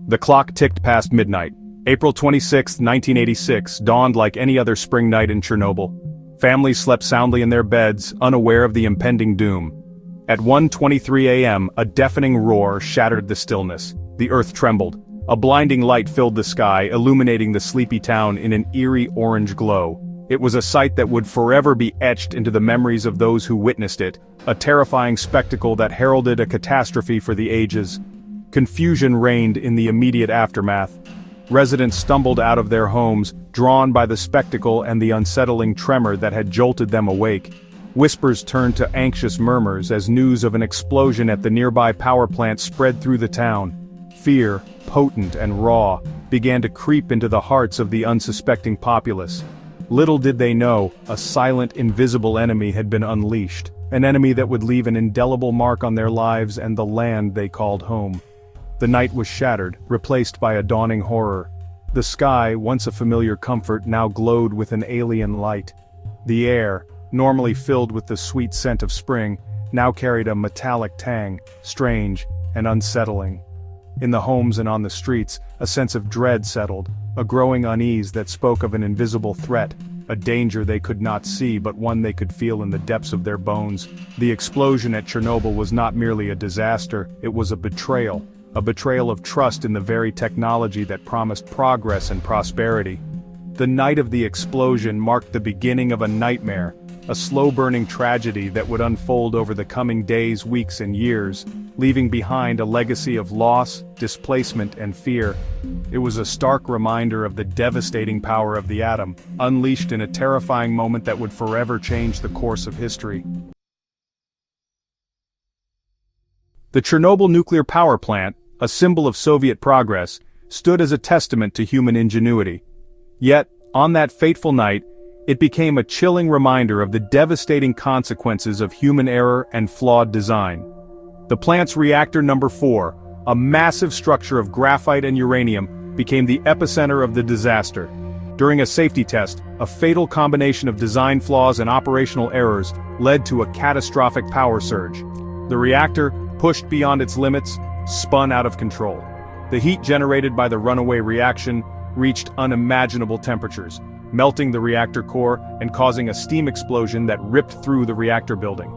The clock ticked past midnight. April 26, 1986, dawned like any other spring night in Chernobyl. Families slept soundly in their beds, unaware of the impending doom. At 1:23 a.m., a deafening roar shattered the stillness. The earth trembled. A blinding light filled the sky, illuminating the sleepy town in an eerie orange glow. It was a sight that would forever be etched into the memories of those who witnessed it, a terrifying spectacle that heralded a catastrophe for the ages. Confusion reigned in the immediate aftermath. Residents stumbled out of their homes, drawn by the spectacle and the unsettling tremor that had jolted them awake. Whispers turned to anxious murmurs as news of an explosion at the nearby power plant spread through the town. Fear, potent and raw, began to creep into the hearts of the unsuspecting populace. Little did they know, a silent, invisible enemy had been unleashed, an enemy that would leave an indelible mark on their lives and the land they called home. The night was shattered, replaced by a dawning horror. The sky, once a familiar comfort, now glowed with an alien light. The air, normally filled with the sweet scent of spring, now carried a metallic tang, strange and unsettling. In the homes and on the streets, a sense of dread settled, a growing unease that spoke of an invisible threat, a danger they could not see but one they could feel in the depths of their bones. The explosion at Chernobyl was not merely a disaster, it was a betrayal of trust in the very technology that promised progress and prosperity. The night of the explosion marked the beginning of a nightmare, a slow-burning tragedy that would unfold over the coming days, weeks, and years, leaving behind a legacy of loss, displacement, and fear. It was a stark reminder of the devastating power of the atom, unleashed in a terrifying moment that would forever change the course of history. The Chernobyl nuclear power plant, a symbol of Soviet progress, stood as a testament to human ingenuity. Yet, on that fateful night, it became a chilling reminder of the devastating consequences of human error and flawed design. The plant's reactor number 4, a massive structure of graphite and uranium, became the epicenter of the disaster. During a safety test, a fatal combination of design flaws and operational errors led to a catastrophic power surge. The reactor, pushed beyond its limits, spun out of control. The heat generated by the runaway reaction reached unimaginable temperatures, melting the reactor core and causing a steam explosion that ripped through the reactor building.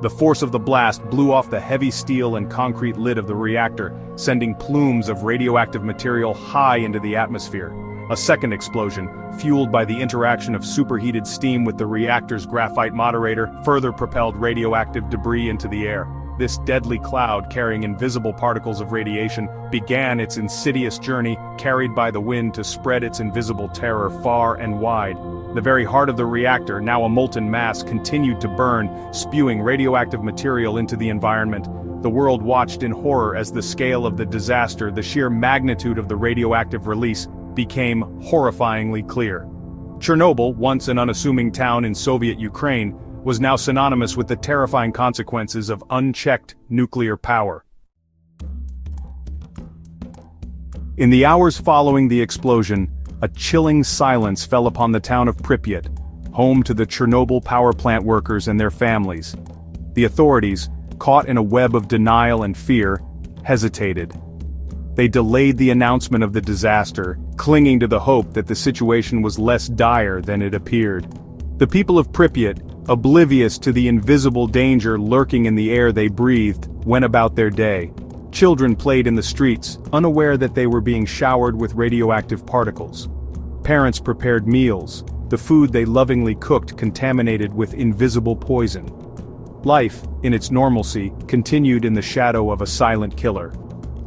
The force of the blast blew off the heavy steel and concrete lid of the reactor, sending plumes of radioactive material high into the atmosphere. A second explosion, fueled by the interaction of superheated steam with the reactor's graphite moderator, further propelled radioactive debris into the air. This deadly cloud, carrying invisible particles of radiation, began its insidious journey, carried by the wind to spread its invisible terror far and wide. The very heart of the reactor, now a molten mass, continued to burn, spewing radioactive material into the environment. The world watched in horror as the scale of the disaster, the sheer magnitude of the radioactive release, became horrifyingly clear. Chernobyl, once an unassuming town in Soviet Ukraine, was now synonymous with the terrifying consequences of unchecked nuclear power. In the hours following the explosion, a chilling silence fell upon the town of Pripyat, home to the Chernobyl power plant workers and their families. The authorities, caught in a web of denial and fear, hesitated. They delayed the announcement of the disaster, clinging to the hope that the situation was less dire than it appeared. The people of Pripyat, oblivious to the invisible danger lurking in the air they breathed, went about their day. Children played in the streets, unaware that they were being showered with radioactive particles. Parents prepared meals, the food they lovingly cooked contaminated with invisible poison. Life, in its normalcy, continued in the shadow of a silent killer.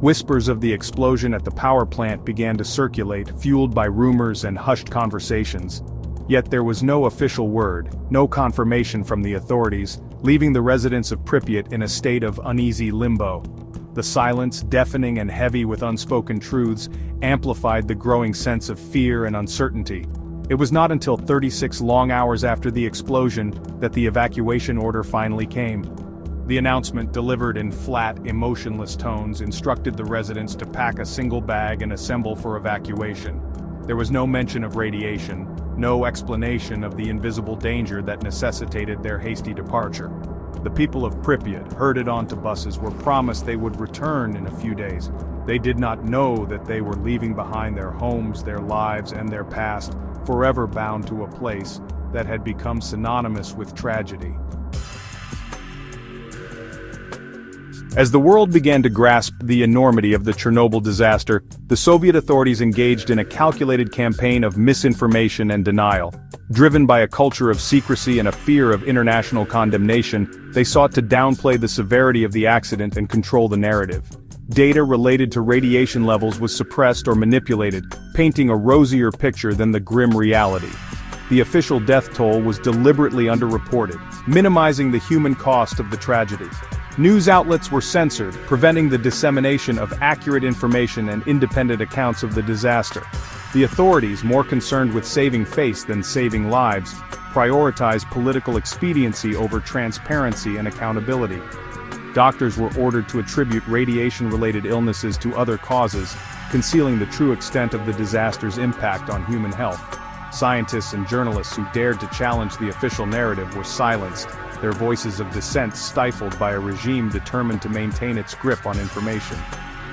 Whispers of the explosion at the power plant began to circulate, fueled by rumors and hushed conversations. Yet there was no official word, no confirmation from the authorities, leaving the residents of Pripyat in a state of uneasy limbo. The silence, deafening and heavy with unspoken truths, amplified the growing sense of fear and uncertainty. It was not until 36 long hours after the explosion that the evacuation order finally came. The announcement, delivered in flat, emotionless tones, instructed the residents to pack a single bag and assemble for evacuation. There was no mention of radiation, no explanation of the invisible danger that necessitated their hasty departure. The people of Pripyat, herded onto buses, were promised they would return in a few days. They did not know that they were leaving behind their homes, their lives, and their past, forever bound to a place that had become synonymous with tragedy. As the world began to grasp the enormity of the Chernobyl disaster, the Soviet authorities engaged in a calculated campaign of misinformation and denial. Driven by a culture of secrecy and a fear of international condemnation, they sought to downplay the severity of the accident and control the narrative. Data related to radiation levels was suppressed or manipulated, painting a rosier picture than the grim reality. The official death toll was deliberately underreported, minimizing the human cost of the tragedy. News outlets were censored, preventing the dissemination of accurate information and independent accounts of the disaster. The authorities, more concerned with saving face than saving lives, prioritized political expediency over transparency and accountability. Doctors were ordered to attribute radiation-related illnesses to other causes, concealing the true extent of the disaster's impact on human health. Scientists and journalists who dared to challenge the official narrative were silenced, their voices of dissent stifled by a regime determined to maintain its grip on information.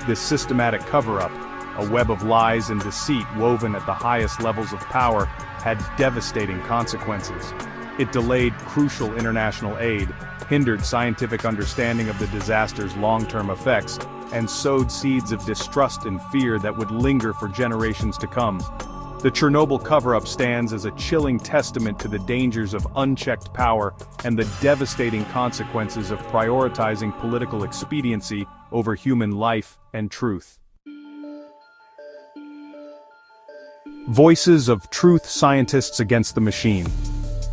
This systematic cover-up, a web of lies and deceit woven at the highest levels of power, had devastating consequences. It delayed crucial international aid, hindered scientific understanding of the disaster's long-term effects, and sowed seeds of distrust and fear that would linger for generations to come. The Chernobyl cover-up stands as a chilling testament to the dangers of unchecked power and the devastating consequences of prioritizing political expediency over human life and truth. Voices of truth: scientists against the machine.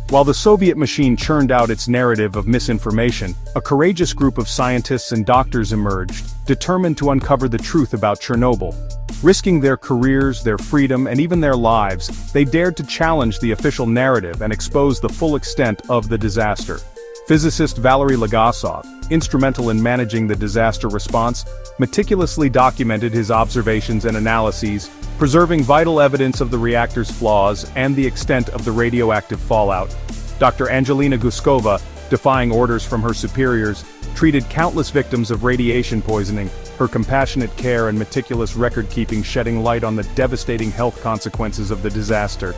While the Soviet machine churned out its narrative of misinformation, a courageous group of scientists and doctors emerged, determined to uncover the truth about Chernobyl. Risking their careers, their freedom, and even their lives, they dared to challenge the official narrative and expose the full extent of the disaster. Physicist Valery Legasov, instrumental in managing the disaster response, meticulously documented his observations and analyses, preserving vital evidence of the reactor's flaws and the extent of the radioactive fallout. Dr. Angelina Guskova, defying orders from her superiors, treated countless victims of radiation poisoning, her compassionate care and meticulous record-keeping shedding light on the devastating health consequences of the disaster.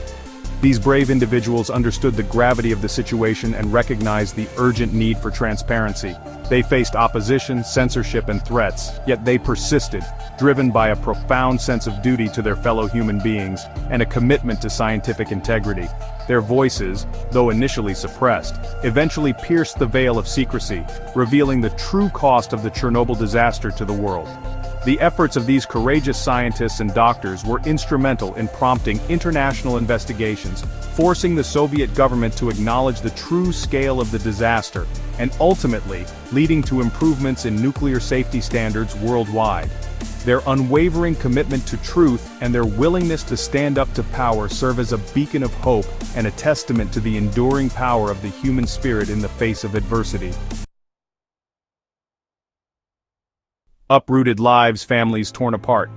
These brave individuals understood the gravity of the situation and recognized the urgent need for transparency. They faced opposition, censorship, and threats, yet they persisted, driven by a profound sense of duty to their fellow human beings and a commitment to scientific integrity. Their voices, though initially suppressed, eventually pierced the veil of secrecy, revealing the true cost of the Chernobyl disaster to the world. The efforts of these courageous scientists and doctors were instrumental in prompting international investigations, forcing the Soviet government to acknowledge the true scale of the disaster, and ultimately leading to improvements in nuclear safety standards worldwide. Their unwavering commitment to truth and their willingness to stand up to power serve as a beacon of hope and a testament to the enduring power of the human spirit in the face of adversity. Uprooted lives, families torn apart.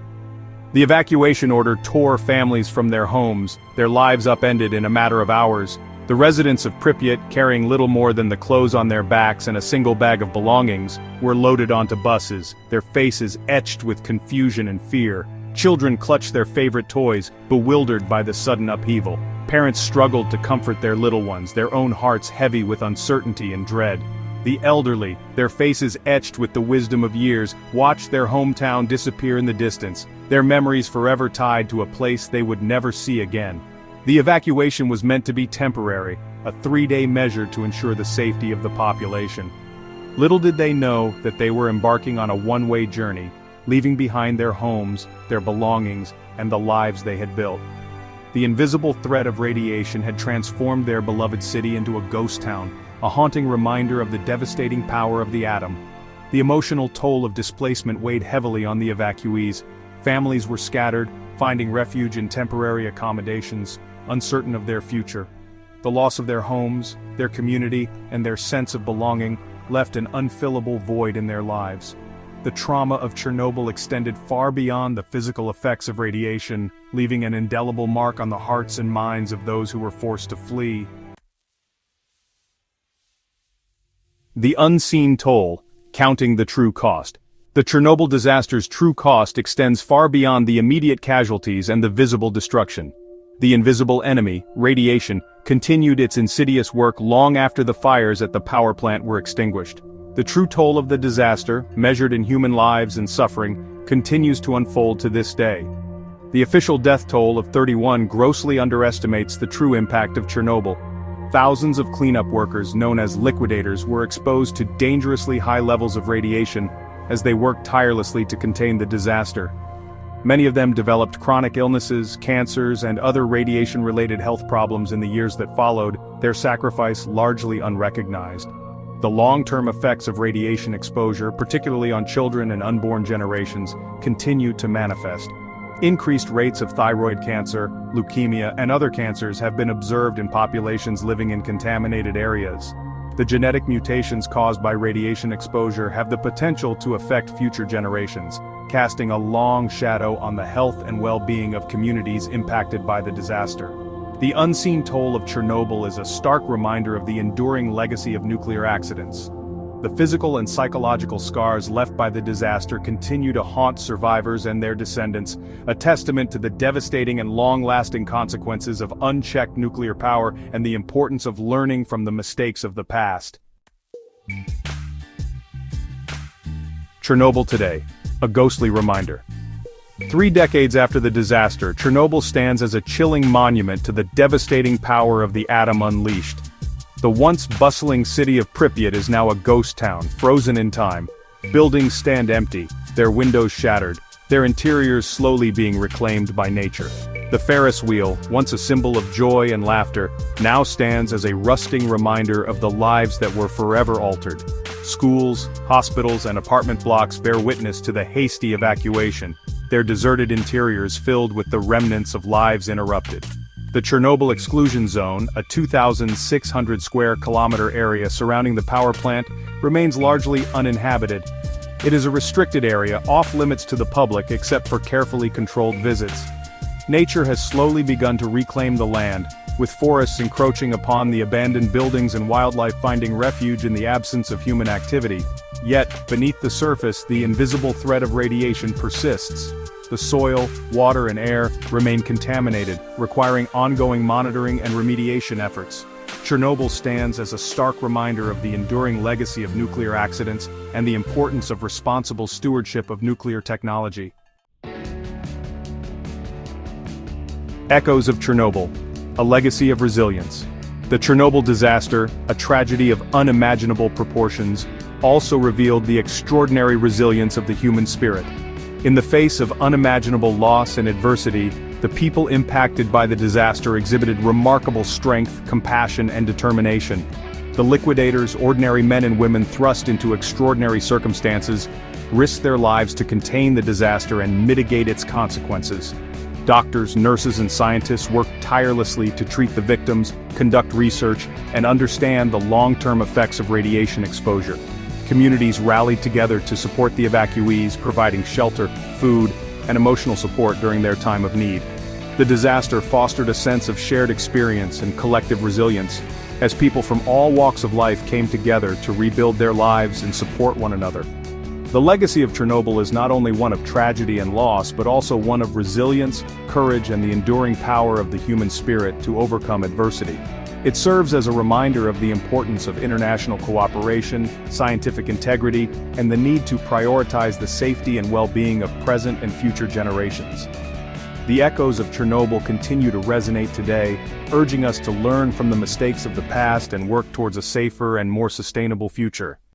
The evacuation order tore families from their homes, their lives upended in a matter of hours. The residents of Pripyat, carrying little more than the clothes on their backs and a single bag of belongings, were loaded onto buses, their faces etched with confusion and fear. Children clutched their favorite toys, bewildered by the sudden upheaval. Parents struggled to comfort their little ones, their own hearts heavy with uncertainty and dread. The elderly, their faces etched with the wisdom of years, watched their hometown disappear in the distance, their memories forever tied to a place they would never see again. The evacuation was meant to be temporary, a 3-day measure to ensure the safety of the population. Little did they know that they were embarking on a one-way journey, leaving behind their homes, their belongings, and the lives they had built. The invisible threat of radiation had transformed their beloved city into a ghost town, a haunting reminder of the devastating power of the atom. The emotional toll of displacement weighed heavily on the evacuees. Families were scattered, finding refuge in temporary accommodations, uncertain of their future. The loss of their homes, their community, and their sense of belonging left an unfillable void in their lives. The trauma of Chernobyl extended far beyond the physical effects of radiation, leaving an indelible mark on the hearts and minds of those who were forced to flee. The unseen toll, counting the true cost. The Chernobyl disaster's true cost extends far beyond the immediate casualties and the visible destruction. The invisible enemy, radiation, continued its insidious work long after the fires at the power plant were extinguished. The true toll of the disaster, measured in human lives and suffering, continues to unfold to this day. The official death toll of 31 grossly underestimates the true impact of Chernobyl. Thousands of cleanup workers, known as liquidators, were exposed to dangerously high levels of radiation as they worked tirelessly to contain the disaster. Many of them developed chronic illnesses, cancers, and other radiation-related health problems in the years that followed, their sacrifice largely unrecognized. The long-term effects of radiation exposure, particularly on children and unborn generations, continue to manifest. Increased rates of thyroid cancer, leukemia, and other cancers have been observed in populations living in contaminated areas. The genetic mutations caused by radiation exposure have the potential to affect future generations, casting a long shadow on the health and well-being of communities impacted by the disaster. The unseen toll of Chernobyl is a stark reminder of the enduring legacy of nuclear accidents. The physical and psychological scars left by the disaster continue to haunt survivors and their descendants, a testament to the devastating and long-lasting consequences of unchecked nuclear power and the importance of learning from the mistakes of the past. Chernobyl today, a ghostly reminder. 3 decades after the disaster, Chernobyl stands as a chilling monument to the devastating power of the atom unleashed. The once bustling city of Pripyat is now a ghost town, frozen in time. Buildings stand empty, their windows shattered, their interiors slowly being reclaimed by nature. The Ferris wheel, once a symbol of joy and laughter, now stands as a rusting reminder of the lives that were forever altered. Schools, hospitals, and apartment blocks bear witness to the hasty evacuation, their deserted interiors filled with the remnants of lives interrupted. The Chernobyl exclusion zone, a 2,600 square kilometer area surrounding the power plant, remains largely uninhabited. It is a restricted area, off-limits to the public except for carefully controlled visits. Nature has slowly begun to reclaim the land, with forests encroaching upon the abandoned buildings and wildlife finding refuge in the absence of human activity. Yet, beneath the surface, the invisible threat of radiation persists. The soil, water, and air remain contaminated, requiring ongoing monitoring and remediation efforts. Chernobyl stands as a stark reminder of the enduring legacy of nuclear accidents and the importance of responsible stewardship of nuclear technology. Echoes of Chernobyl, a legacy of resilience. The Chernobyl disaster, a tragedy of unimaginable proportions, also revealed the extraordinary resilience of the human spirit. In the face of unimaginable loss and adversity, the people impacted by the disaster exhibited remarkable strength, compassion, and determination. The liquidators, ordinary men and women thrust into extraordinary circumstances, risked their lives to contain the disaster and mitigate its consequences. Doctors, nurses, and scientists worked tirelessly to treat the victims, conduct research, and understand the long-term effects of radiation exposure. Communities rallied together to support the evacuees, providing shelter, food, and emotional support during their time of need. The disaster fostered a sense of shared experience and collective resilience, as people from all walks of life came together to rebuild their lives and support one another. The legacy of Chernobyl is not only one of tragedy and loss, but also one of resilience, courage, and the enduring power of the human spirit to overcome adversity. It serves as a reminder of the importance of international cooperation, scientific integrity, and the need to prioritize the safety and well-being of present and future generations. The echoes of Chernobyl continue to resonate today, urging us to learn from the mistakes of the past and work towards a safer and more sustainable future.